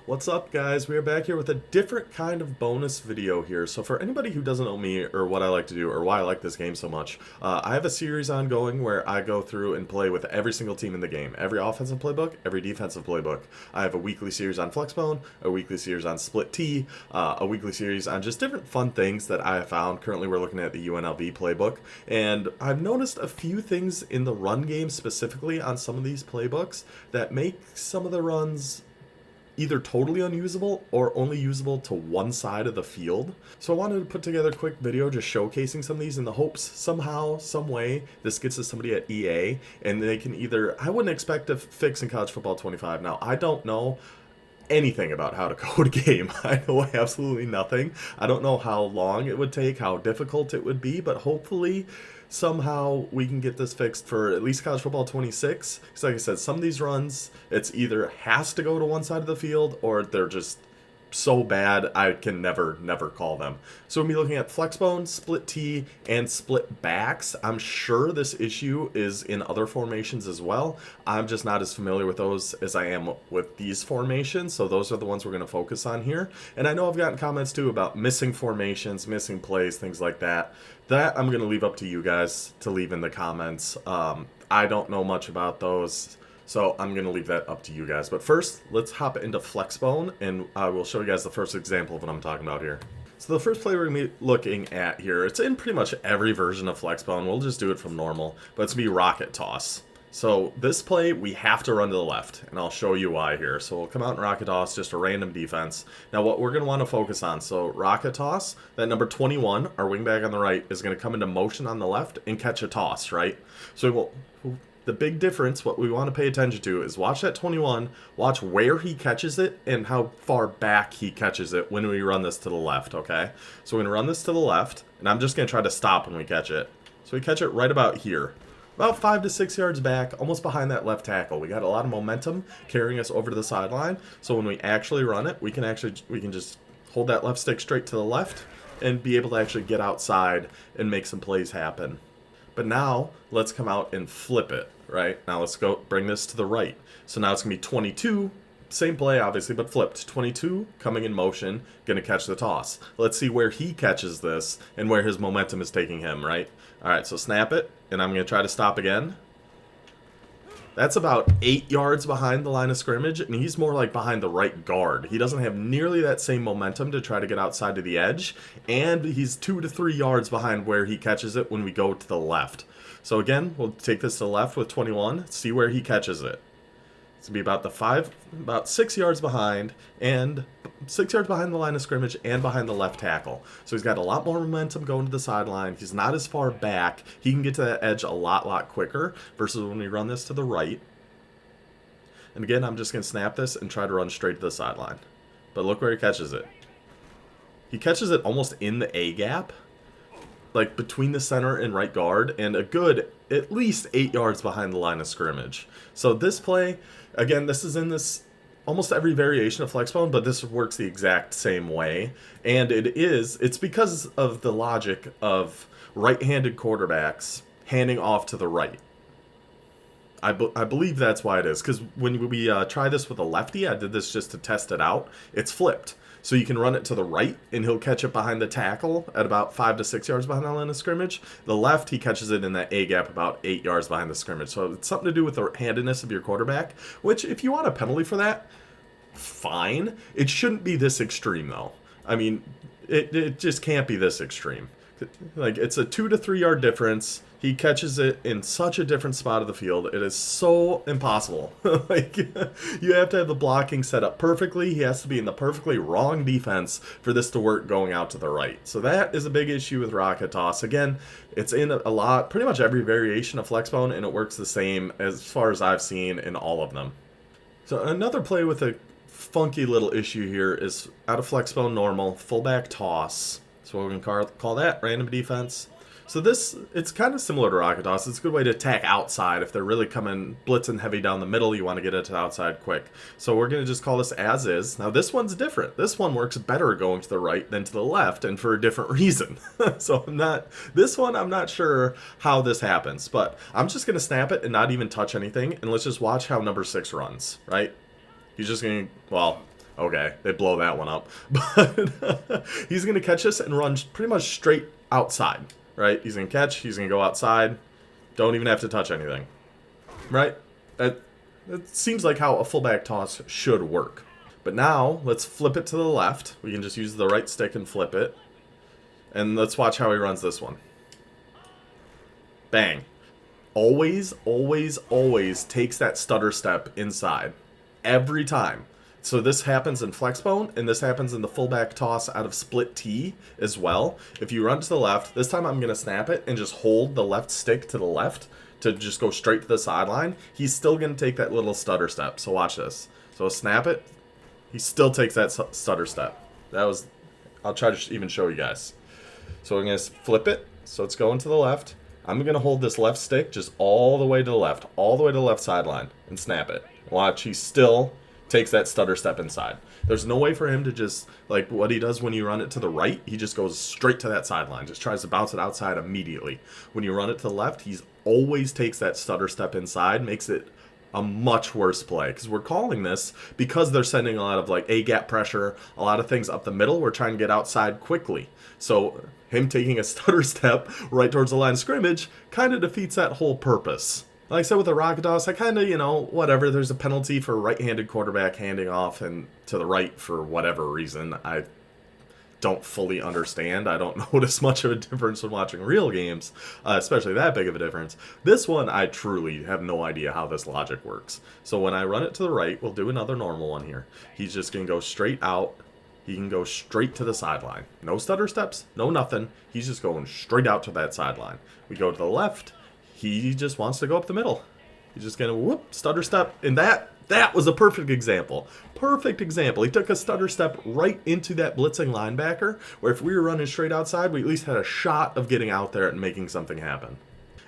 What's up, guys? We are back here with a different kind of bonus video here. So for anybody who doesn't know me or what I like to do or why I like this game so much, I have a series ongoing where I go through and play with every single team in the game. Every offensive playbook, every defensive playbook. I have a weekly series on Flexbone, a weekly series on Split T, a weekly series on just different fun things that I have found. Currently we're looking at the UNLV playbook, and I've noticed a few things in the run game specifically on some of these playbooks that make some of the runs either totally unusable or only usable to one side of the field. So I wanted to put together a quick video just showcasing some of these in the hopes somehow, some way, this gets to somebody at EA and they can either, I wouldn't expect to fix in College Football 25. Now, I don't know anything about how to code a game. I know absolutely nothing. I don't know how long it would take, how difficult it would be, but hopefully somehow we can get this fixed for at least College Football 26. Because like I said, some of these runs, it's either has to go to one side of the field or they're just so bad I can never call them. So we'll be looking at Flexbone, Split T, and Split Backs. I'm sure this issue is in other formations as well. I'm just not as familiar with those as I am with these formations, so those are the ones we're going to focus on here. And I know I've gotten comments too about missing formations, missing plays, things like that. That I'm going to leave up to you guys to leave in the comments. I don't know much about those, so I'm going to leave that up to you guys. But first, let's hop into Flexbone, and I will show you guys the first example of what I'm talking about here. So the first play we're going to be looking at here, it's in pretty much every version of Flexbone. We'll just do it from normal, but it's going to be rocket toss. So this play, we have to run to the left, and I'll show you why here. So we'll come out and rocket toss, just a random defense. Now what we're going to want to focus on, so rocket toss, that number 21, our wingback on the right, is going to come into motion on the left and catch a toss, right? So the big difference, what we want to pay attention to, is watch that 21, watch where he catches it and how far back he catches it when we run this to the left, okay? So we're going to run this to the left, and I'm just going to try to stop when we catch it. So we catch it right about here. About 5 to 6 yards back, almost behind that left tackle. We got a lot of momentum carrying us over to the sideline, so when we actually run it, we can just hold that left stick straight to the left and be able to actually get outside and make some plays happen. But now, let's come out and flip it, right? Now let's go bring this to the right. So now it's going to be 22, same play obviously, but flipped. 22, coming in motion, going to catch the toss. Let's see where he catches this and where his momentum is taking him, right? Alright, so snap it, and I'm going to try to stop again. That's about 8 yards behind the line of scrimmage, and he's more like behind the right guard. He doesn't have nearly that same momentum to try to get outside to the edge, and he's 2 to 3 yards behind where he catches it when we go to the left. So again, we'll take this to the left with 21, see where he catches it. It's going to be about 6 yards behind, and 6 yards behind the line of scrimmage and behind the left tackle. So he's got a lot more momentum going to the sideline. He's not as far back. He can get to that edge a lot quicker versus when we run this to the right. And again, I'm just going to snap this and try to run straight to the sideline. But look where he catches it. He catches it almost in the A gap, like between the center and right guard, and a good at least 8 yards behind the line of scrimmage. So this play, again, this is in this almost every variation of Flexbone, but this works the exact same way. And it's because of the logic of right-handed quarterbacks handing off to the right. I believe that's why it is, because when we try this with a lefty, I did this just to test it out, it's flipped. So you can run it to the right, and he'll catch it behind the tackle at about 5 to 6 yards behind the line of scrimmage. The left, he catches it in that A gap about 8 yards behind the scrimmage. So it's something to do with the handedness of your quarterback, which if you want a penalty for that, fine. It shouldn't be this extreme, though. I mean, it just can't be this extreme. Like, it's a 2 to 3 yard difference. He catches it in such a different spot of the field. It is so impossible. Like, you have to have the blocking set up perfectly. He has to be in the perfectly wrong defense for this to work going out to the right. So that is a big issue with rocket toss. Again, it's in pretty much every variation of Flexbone, and it works the same as far as I've seen in all of them. So another play with a funky little issue here is out of Flexbone normal, fullback toss. So we're going to call that random defense. So this, it's kind of similar to rocket toss. It's a good way to attack outside. If they're really coming blitzing heavy down the middle, you want to get it to the outside quick. So we're going to just call this as is. Now this one's different. This one works better going to the right than to the left, and for a different reason. So I'm not sure how this happens, but I'm just going to snap it and not even touch anything, and let's just watch how number 6 runs, right? He's just going to, well, Okay, they blow that one up. But he's going to catch this and run pretty much straight outside, right? He's going to catch, he's going to go outside. Don't even have to touch anything, right? That seems like how a fullback toss should work. But now, let's flip it to the left. We can just use the right stick and flip it. And let's watch how he runs this one. Bang. Always, always, always takes that stutter step inside. Every time. So this happens in Flexbone, and this happens in the fullback toss out of split T as well. If you run to the left, this time I'm going to snap it and just hold the left stick to the left to just go straight to the sideline. He's still going to take that little stutter step. So watch this. So snap it. He still takes that stutter step. I'll try to even show you guys. So we're going to flip it. So it's going to the left. I'm going to hold this left stick just all the way to the left, all the way to the left sideline, and snap it. Watch, he still takes that stutter step inside. There's no way for him to just, like what he does when you run it to the right, he just goes straight to that sideline, just tries to bounce it outside immediately. When you run it to the left, he always takes that stutter step inside, makes it a much worse play, because we're calling this because they're sending a lot of like A-gap pressure, a lot of things up the middle. We're trying to get outside quickly. So him taking a stutter step right towards the line of scrimmage kind of defeats that whole purpose. Like I said with the rocket toss, I kind of, whatever, there's a penalty for right-handed quarterback handing off and to the right for whatever reason. I don't fully understand. I don't notice much of a difference when watching real games, especially that big of a difference. This one, I truly have no idea how this logic works. So when I run it to the right, we'll do another normal one here. He's just going to go straight out. He can go straight to the sideline. No stutter steps, no nothing. He's just going straight out to that sideline. We go to the left. He just wants to go up the middle. He's just going to whoop, stutter step. And that was a perfect example. Perfect example. He took a stutter step right into that blitzing linebacker, where if we were running straight outside, we at least had a shot of getting out there and making something happen.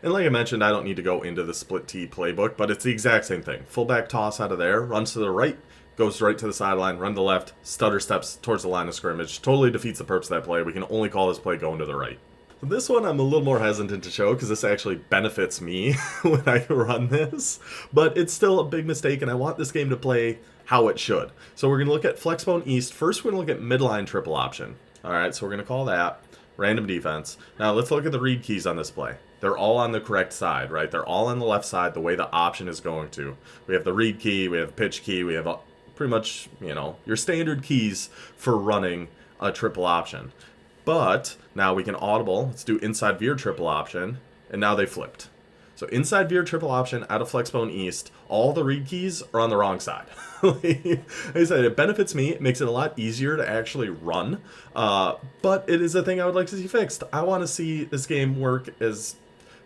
And like I mentioned, I don't need to go into the split T playbook, but it's the exact same thing. Fullback toss out of there, runs to the right, goes right to the sideline, run to the left, stutter steps towards the line of scrimmage. Totally defeats the purpose of that play. We can only call this play going to the right. This one I'm a little more hesitant to show because this actually benefits me when I run this, but it's still a big mistake, and I want this game to play how it should. So we're going to look at Flexbone East. First, we're going to look at midline triple option. All right, so we're going to call that random defense. Now let's look at the read keys on this play. They're all on the correct side, right? They're all on the left side the way the option is going to. We have the read key, we have the pitch key, we have pretty much, your standard keys for running a triple option. But now we can audible. Let's do inside veer triple option. And now they flipped. So inside veer triple option out of Flexbone East, all the read keys are on the wrong side. Like I said, it benefits me. It makes it a lot easier to actually run. But it is a thing I would like to see fixed. I want to see this game work as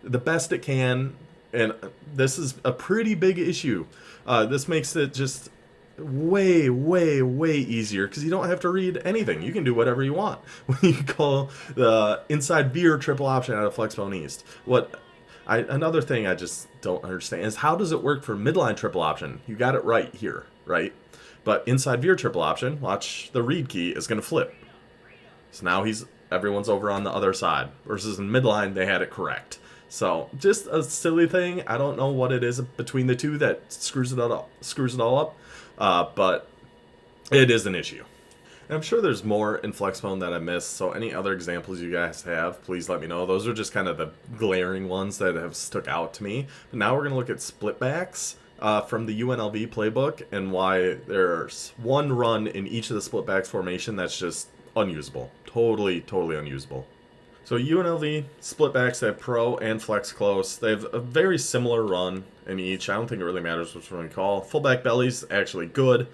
the best it can. And this is a pretty big issue. This makes it just way, way, way easier because you don't have to read anything. You can do whatever you want when you call the inside veer triple option out of Flexbone East. Another thing I just don't understand is how does it work for midline triple option? You got it right here, right? But inside veer triple option, watch the read key is going to flip. So now everyone's over on the other side versus in midline they had it correct. So just a silly thing. I don't know what it is between the two that screws it all up. But it is an issue. And I'm sure there's more in Flexbone that I missed, so any other examples you guys have, please let me know. Those are just kind of the glaring ones that have stuck out to me. But now we're going to look at splitbacks from the UNLV playbook and why there's one run in each of the splitbacks formation that's just unusable. Totally, totally unusable. So UNLV splitbacks, they have pro and flex close. They have a very similar run in each. I don't think it really matters which one we call. Fullback belly's actually good,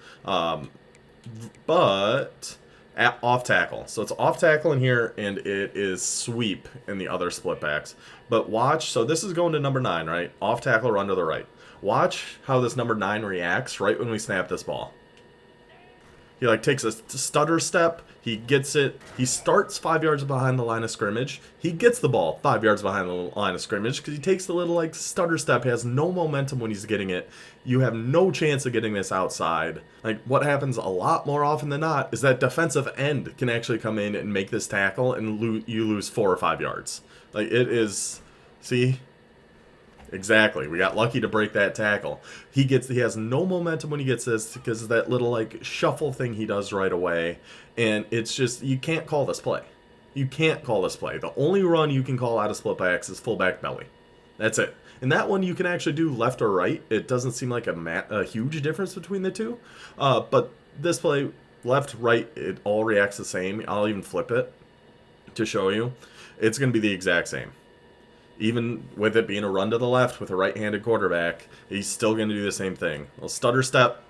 but off tackle. So it's off tackle in here, and it is sweep in the other splitbacks. But watch, so this is going to number 9, right? Off tackle, run to the right. Watch how this number 9 reacts right when we snap this ball. He takes a stutter step. He gets it. He starts 5 yards behind the line of scrimmage. He gets the ball 5 yards behind the line of scrimmage because he takes the little stutter step. He has no momentum when he's getting it. You have no chance of getting this outside. What happens a lot more often than not is that defensive end can actually come in and make this tackle, and you lose 4 or 5 yards. It is, see, Exactly. We got lucky to break that tackle. He has no momentum when he gets this because of that little like shuffle thing he does right away, and it's just you can't call this play. You can't call this play. The only run you can call out of split backs is fullback belly. That's it. And that one you can actually do left or right. It doesn't seem like a huge difference between the two. But this play, left, right, it all reacts the same. I'll even flip it to show you. It's going to be the exact same. Even with it being a run to the left with a right-handed quarterback, he's still going to do the same thing. A stutter step,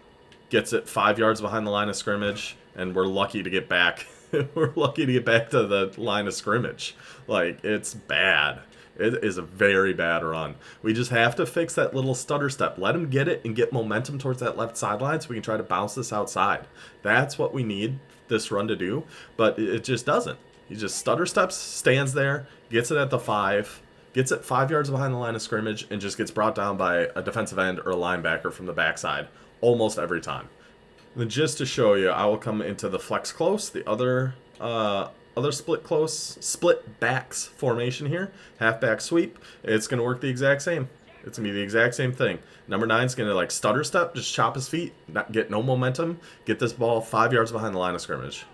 gets it 5 yards behind the line of scrimmage, and we're lucky to get back. We're lucky to get back to the line of scrimmage. Like, it's bad. It is a very bad run. We just have to fix that little stutter step. Let him get it and get momentum towards that left sideline so we can try to bounce this outside. That's what we need this run to do, but it just doesn't. He just stutter steps, stands there, gets it at the 5, gets it 5 yards behind the line of scrimmage, and just gets brought down by a defensive end or a linebacker from the backside almost every time. And then just to show you, I will come into the flex close, the other split backs formation here, halfback sweep. It's going to work the exact same. It's going to be the exact same thing. Number 9 is going to like stutter step, just chop his feet, get no momentum, get this ball 5 yards behind the line of scrimmage.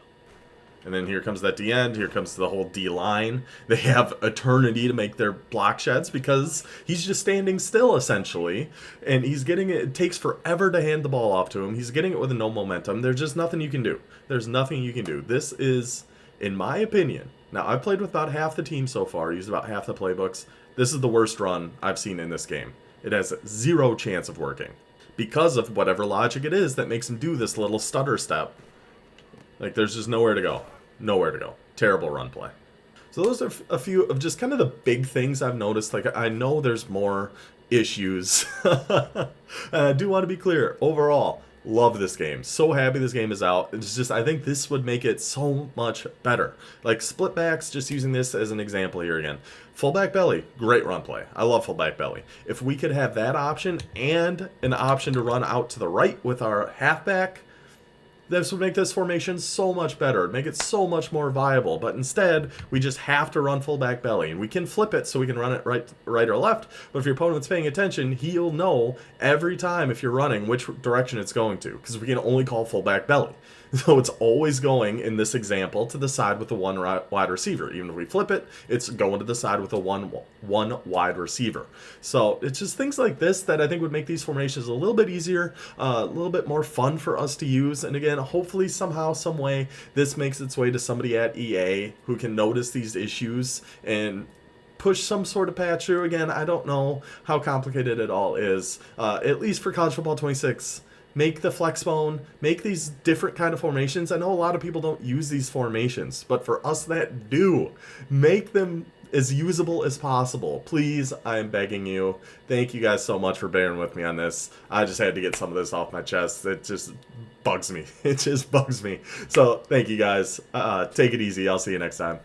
And then here comes that D end. Here comes the whole D line. They have eternity to make their block sheds because he's just standing still essentially, and he's getting it. It takes forever to hand the ball off to him. He's getting it with no momentum. There's just nothing you can do. There's nothing you can do. This is, in my opinion. Now I've played with about half the team so far. Used about half the playbooks. This is the worst run I've seen in this game. It has zero chance of working because of whatever logic it is that makes him do this little stutter step. Like, there's just nowhere to go. Nowhere to go. Terrible run play. So those are a few of just kind of the big things I've noticed. Like, I know there's more issues. I do want to be clear. Overall, love this game. So happy this game is out. It's just, I think this would make it so much better. Like, split backs, just using this as an example here again. Fullback belly, great run play. I love fullback belly. If we could have that option and an option to run out to the right with our halfback, this would make this formation so much better, make it so much more viable. But instead, we just have to run fullback belly, and we can flip it so we can run it right or left. But if your opponent's paying attention, he'll know every time if you're running which direction it's going to, because we can only call fullback belly. So it's always going, in this example, to the side with the one wide receiver. Even if we flip it, it's going to the side with the one wide receiver. So it's just things like this that I think would make these formations a little bit easier, a little bit more fun for us to use. And again, hopefully somehow, some way, this makes its way to somebody at EA who can notice these issues and push some sort of patch through. Again, I don't know how complicated it all is. At least for College Football 26, make the Flexbone, make these different kind of formations. I know a lot of people don't use these formations, but for us that do, make them as usable as possible. Please, I am begging you. Thank you guys so much for bearing with me on this. I just had to get some of this off my chest. It just bugs me. It just bugs me. So thank you guys. Take it easy. I'll see you next time.